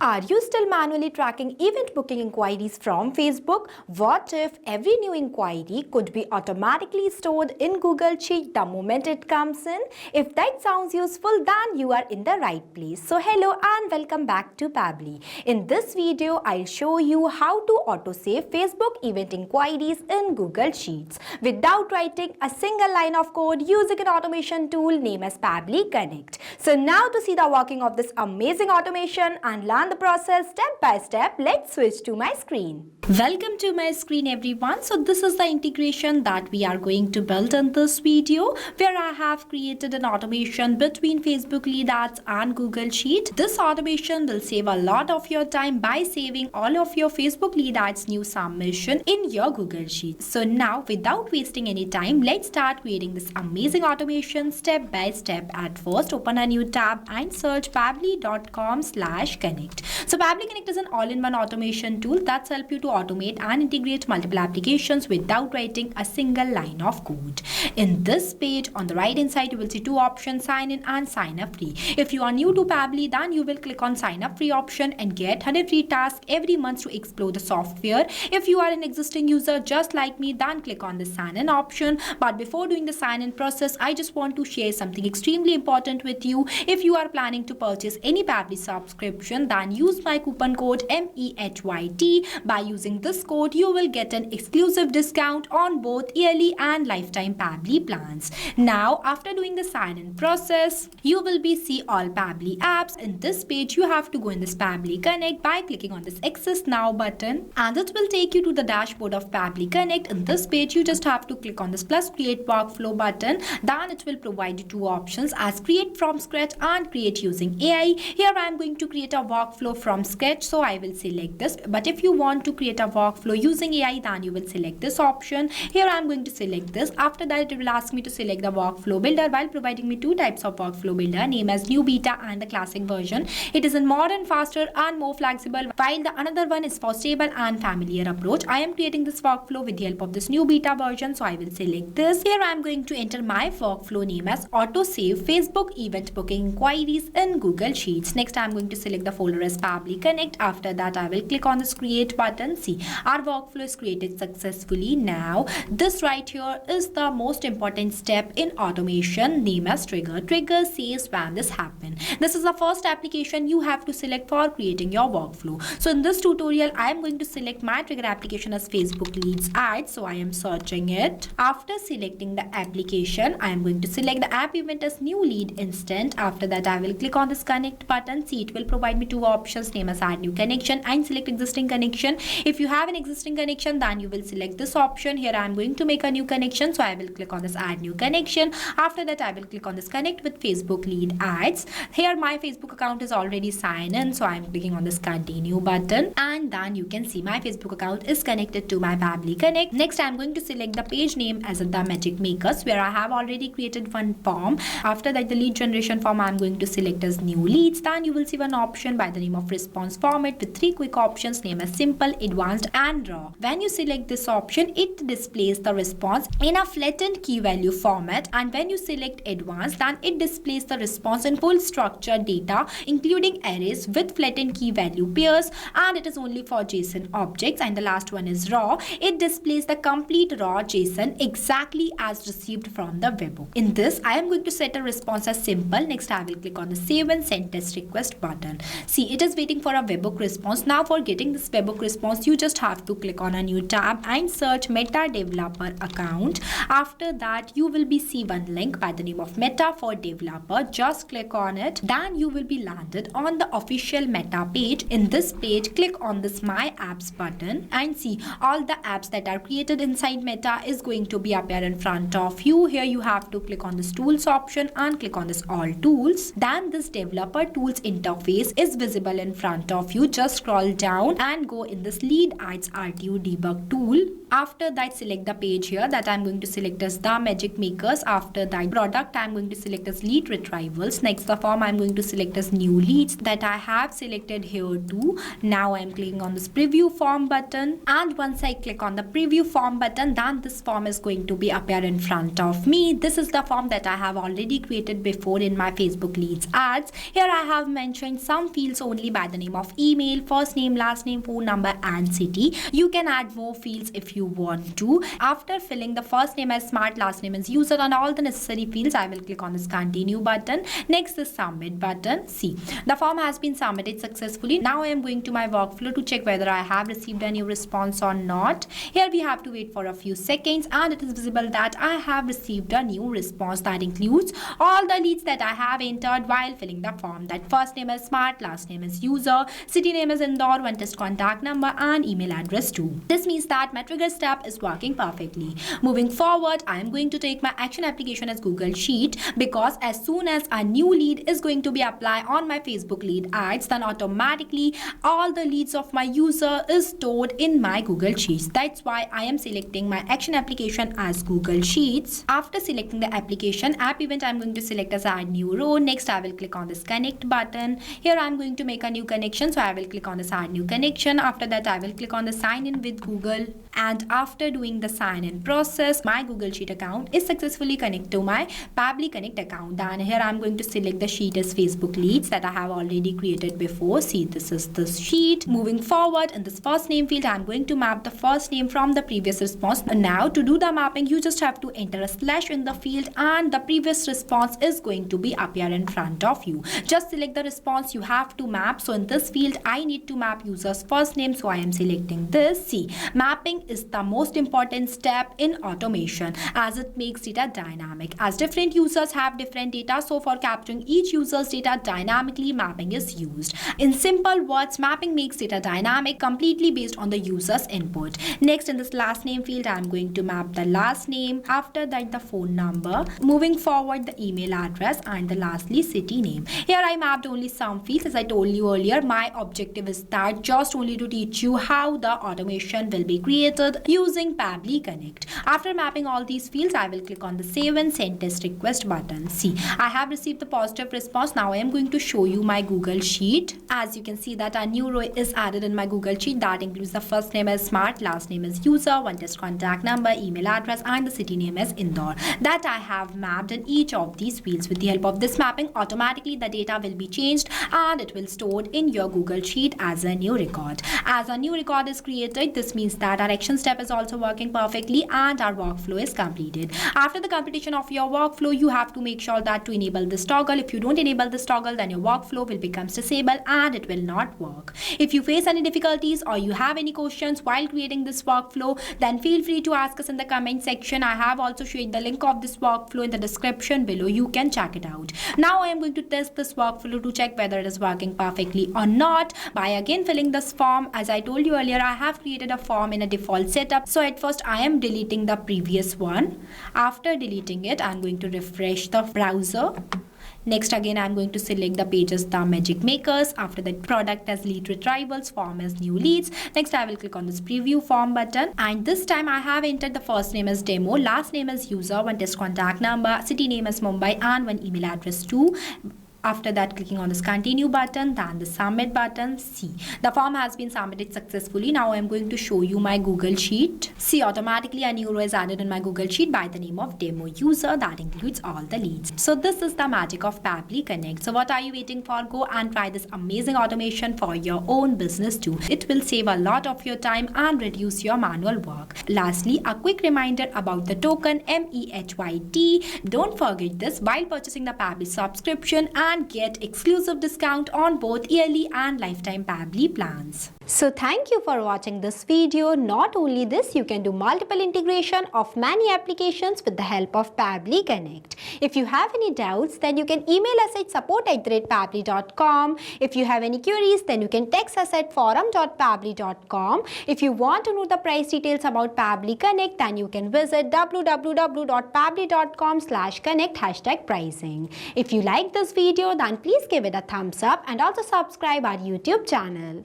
Are you still manually tracking event booking inquiries from Facebook? What if every new inquiry could be automatically stored in Google Sheet the moment it comes in? If that sounds useful, then you are in the right place. So hello and welcome back to Pabbly. In this video, I'll show you how to autosave Facebook event inquiries in Google Sheets without writing a single line of code using an automation tool named as Pabbly Connect. So now to see the working of this amazing automation and learn the process step by step, let's switch to my screen. Welcome to my screen everyone. So this is the integration that we are going to build in this video, where I have created an automation between Facebook lead ads and Google Sheet. This automation will save a lot of your time by saving all of your Facebook lead ads new submission in your Google Sheet. So now without wasting any time, let's start creating this amazing automation step by step. At first, open a new tab and search pabbly.com/connect. So Pabbly Connect is an all-in-one automation tool that's help you to automate and integrate multiple applications without writing a single line of code. In this page, on the right hand side, you will see two options, sign in and sign up free. If you are new to Pabbly, then you will click on sign up free option and get 100 free tasks every month to explore the software. If you are an existing user just like me, then click on the sign in option. But before doing the sign in process, I just want to share something extremely important with you. If you are planning to purchase any Pabbly subscription, then use my coupon code MEHYT. By using this code, you will get an exclusive discount on both yearly and lifetime Pabbly plans. Now, after doing the sign-in process, you will see all Pabbly apps. In this page, you have to go in this Pabbly Connect by clicking on this Access Now button, and it will take you to the dashboard of Pabbly Connect. In this page, you just have to click on this plus Create Workflow button. Then it will provide you two options as Create from Scratch and Create using AI. Here I am going to create a workflow from scratch, so I will select this. But if you want to create a workflow using AI, then you will select this option. Here I am going to select this. After that, it will ask me to select the workflow builder while providing me two types of workflow builder, name as new beta and the classic version. It is in modern, faster and more flexible, while the another one is for stable and familiar approach. I am creating this workflow with the help of this new beta version, so I will select this. Here I am going to enter my workflow name as autosave Facebook event booking inquiries in Google Sheets. Next, I am going to select the folder as Pabbly Connect. After that, I will click on this create button. See, our workflow is created successfully. Now, this right here is the most important step in automation, name as trigger. Trigger says when this happens. This is the first application you have to select for creating your workflow. So in this tutorial, I am going to select my trigger application as Facebook leads ads. So I am searching it. After selecting the application, I am going to select the app event as new lead instant. After that, I will click on this connect button. See, it will provide me two options, name as add new connection and select existing connection. If you have an existing connection, then you will select this option. Here I am going to make a new connection, so I will click on this add new connection. After that, I will click on this connect with Facebook lead ads. Here my Facebook account is already signed in, so I am clicking on this continue button, and then you can see my Facebook account is connected to my Pabbly Connect. Next, I am going to select the page name as the Magic Makers, where I have already created one form. After that, the lead generation form I am going to select as new leads. Then you will see one option by the name of response format with three quick options, name as simple, advanced and raw. When you select this option, it displays the response in a flattened key value format, and when you select advanced, then it displays the response in full structured data including arrays with flattened key value pairs, and it is only for JSON objects. And the last one is raw. It displays the complete raw JSON exactly as received from the webhook. In this, I am going to set a response as simple. Next, I will click on the save and send test request button. See, it is waiting for a webhook response. Now for getting this webhook response, you just have to click on a new tab and search Meta Developer account. After that, you will see one link by the name of Meta for Developer. Just click on it. Then you will be landed on the official Meta page. In this page, click on this My Apps button and see all the apps that are created inside Meta is going to be appear in front of you. Here you have to click on this tools option and click on this all tools. Then this developer tools interface is visible in front of you. Just scroll down and go in this lead ads RTU debug tool. After that, select the page here that I'm going to select as the Magic Makers. After that, product I'm going to select as lead retrievals. Next, the form I'm going to select as new leads that I have selected here too. Now I'm clicking on this preview form button, and once I click on the preview form button, then this form is going to be appear in front of me. This is the form that I have already created before in my Facebook leads ads. Here I have mentioned some fields fields only by the name of email, first name, last name, phone number and city. You can add more fields if you want to. After filling the first name as Smart, last name as User and all the necessary fields, I will click on this continue button. Next is submit button. See, the form has been submitted successfully. Now I am going to my workflow to check whether I have received a new response or not. Here we have to wait for a few seconds and it is visible that I have received a new response that includes all the leads that I have entered while filling the form. That first name is Smart, last name is User, city name is Indore, one test contact number and email address too. This means that my trigger step is working perfectly. Moving forward, I am going to take my action application as Google Sheet, because as soon as a new lead is going to be applied on my Facebook lead ads, then automatically all the leads of my user is stored in my Google Sheets. That's why I am selecting my action application as Google Sheets. After selecting the application, app event I am going to select as add new row. Next I will click on this connect button. Here I am going to make a new connection, so I will click on this add new connection. After that I will click on the sign in with Google, and after doing the sign in process, my Google Sheet account is successfully connected to my Pabbly Connect account. And here I am going to select the sheet as Facebook leads that I have already created before. See, this is the sheet. Moving forward, in this first name field I am going to map the first name from the previous response. Now to do the mapping, you just have to enter a slash in the field and the previous response is going to be appear in front of you. Just select the response you have to map. So in this field I need to map user's first name, so I am selecting this. See, mapping is the most important step in automation as it makes data dynamic. As different users have different data, so for capturing each user's data dynamically, mapping is used. In simple words, mapping makes data dynamic completely based on the user's input. Next, in this last name field I am going to map the last name, after that the phone number, moving forward the email address, and the lastly city name. Here I mapped only some fields. As I told you earlier, my objective is that just only to teach you how the automation will be created using Pabbly Connect. After mapping all these fields, I will click on the save and send test request button. See, I have received the positive response. Now I am going to show you my Google Sheet. As you can see that a new row is added in my Google Sheet that includes the first name as Smart, last name is User, one test contact number, email address and the city name as Indore. That I have mapped in each of these fields. With the help of this mapping, automatically the data will be changed and it will stored in your Google Sheet as a new record. As a new record is created, this means that our action step is also working perfectly and our workflow is completed. After the completion of your workflow, you have to make sure that to enable this toggle. If you don't enable this toggle, then your workflow will become disabled and it will not work. If you face any difficulties or you have any questions while creating this workflow, then feel free to ask us in the comment section. I have also shared the link of this workflow in the description below. You can check it out. Now I am going to test this workflow to check whether it is working perfectly or not by again filling this form. As I told you earlier, I have created a form in a default setup. So at first I am deleting the previous one. After deleting it, I am going to refresh the browser. Next again I am going to select the pages the magic makers. After that, product as lead retrievals, form as new leads. Next I will click on this preview form button, and this time I have entered the first name as demo, last name as user, one test contact number, city name as Mumbai and one email address too. After that, clicking on this continue button, then the submit button. See, the form has been submitted successfully. Now I am going to show you my Google Sheet. See, automatically a new row is added in my Google Sheet by the name of demo user that includes all the leads. So this is the magic of Pabbly Connect. So what are you waiting for? Go and try this amazing automation for your own business too. It will save a lot of your time and reduce your manual work. Lastly, a quick reminder about the token MEHYT. Don't forget this while purchasing the Pabbly subscription and get exclusive discount on both yearly and lifetime Pabbly plans. So thank you for watching this video. Not only this, you can do multiple integration of many applications with the help of Pabbly Connect. If you have any doubts, then you can email us at support@pabbly.com. If you have any queries, then you can text us at forum.pabbly.com. If you want to know the price details about Pabbly Connect, then you can visit www.pabbly.com/connect #pricing. If you like this video, then please give it a thumbs up and also subscribe our YouTube channel.